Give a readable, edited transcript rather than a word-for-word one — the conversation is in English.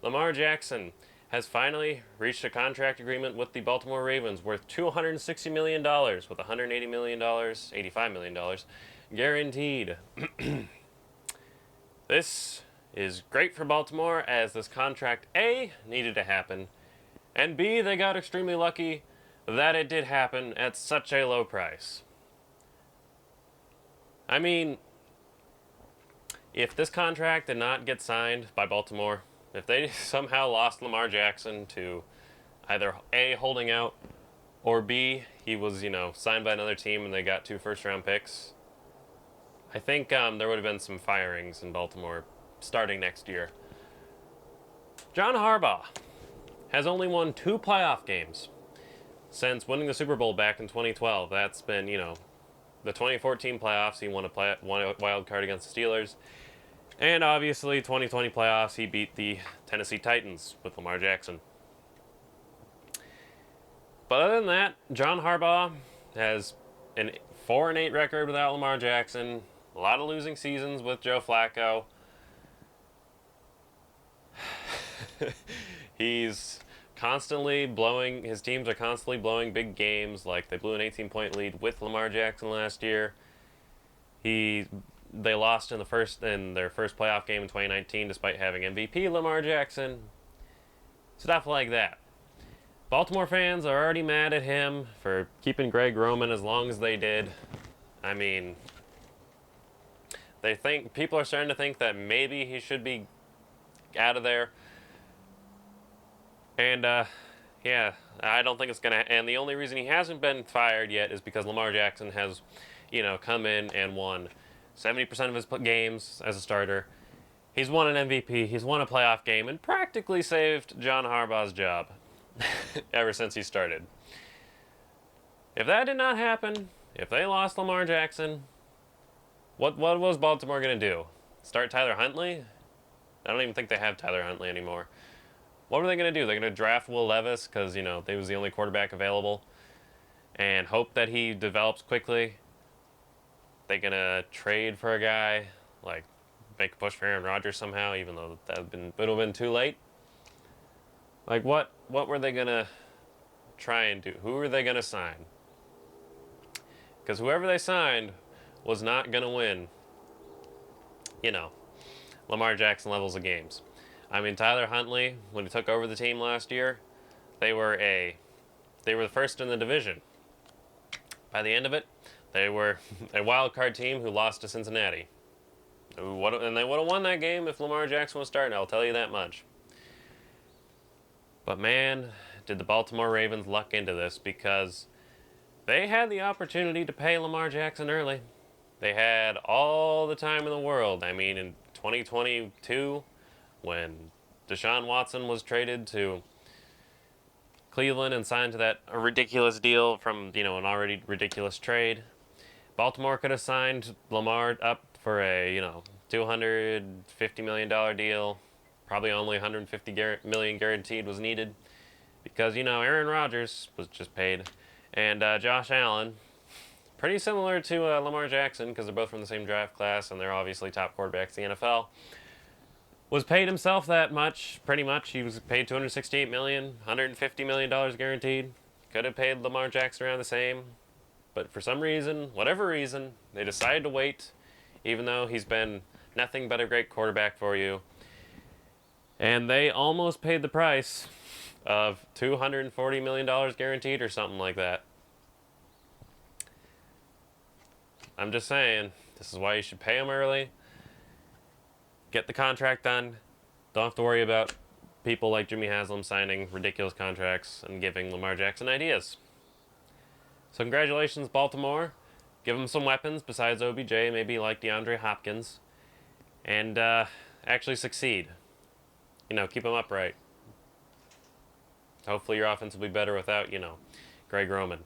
Lamar Jackson has finally reached a contract agreement with the Baltimore Ravens worth $260 million with $180 million, $85 million guaranteed. This is great for Baltimore as this contract A needed to happen, and B, they got extremely lucky that it did happen at such a low price. I mean, if this contract did not get signed by Baltimore, if they somehow lost Lamar Jackson to either A, holding out, or B, he was, signed by another team and they got 2 first-round picks, I think there would have been some firings in Baltimore starting next year. John Harbaugh has only won 2 playoff games since winning the Super Bowl back in 2012. That's been, the 2014 playoffs, he won a wild card against the Steelers. And obviously, 2020 playoffs, he beat the Tennessee Titans with Lamar Jackson. But other than that, John Harbaugh has a 4-8 record without Lamar Jackson. A lot of losing seasons with Joe Flacco. His teams are constantly blowing big games, like they blew an 18-point lead with Lamar Jackson last year. They lost in their first playoff game in 2019 despite having MVP Lamar Jackson. Stuff like that. Baltimore fans are already mad at him for keeping Greg Roman as long as they did. I mean, people are starting to think that maybe he should be out of there. And yeah, I don't think it's gonna. And the only reason he hasn't been fired yet is because Lamar Jackson has, come in and won 70% of his games as a starter. He's won an MVP. He's won a playoff game and practically saved John Harbaugh's job ever since he started. If that did not happen, if they lost Lamar Jackson, what was Baltimore going to do? Start Tyler Huntley? I don't even think they have Tyler Huntley anymore. What were they going to do? They're going to draft Will Levis because, he was the only quarterback available and hope that he develops quickly. They're going to trade for a guy, like make a push for Aaron Rodgers somehow, even though that would have been too late. Like, what were they going to try and do? Who were they going to sign? Because whoever they signed was not going to win, Lamar Jackson levels of games. I mean, Tyler Huntley, when he took over the team last year, they were the first in the division. By the end of it, they were a wild card team who lost to Cincinnati. And they would have won that game if Lamar Jackson was starting, I'll tell you that much. But man, did the Baltimore Ravens luck into this, because they had the opportunity to pay Lamar Jackson early. They had all the time in the world. I mean, in 2022, when Deshaun Watson was traded to Cleveland and signed to that ridiculous deal from, an already ridiculous trade, Baltimore could have signed Lamar up for a, $250 million deal. Probably only $150 million guaranteed was needed because, Aaron Rodgers was just paid. And Josh Allen, pretty similar to Lamar Jackson because they're both from the same draft class and they're obviously top quarterbacks in the NFL, was paid himself that much, pretty much. He was paid $268 million, $150 million guaranteed. Could have paid Lamar Jackson around the same. But for some reason, whatever reason, they decided to wait, even though he's been nothing but a great quarterback for you. And they almost paid the price of $240 million guaranteed or something like that. I'm just saying, this is why you should pay him early. Get the contract done. Don't have to worry about people like Jimmy Haslam signing ridiculous contracts and giving Lamar Jackson ideas. So congratulations, Baltimore. Give them some weapons besides OBJ, maybe like DeAndre Hopkins. And actually succeed. Keep them upright. Hopefully your offense will be better without, Greg Roman.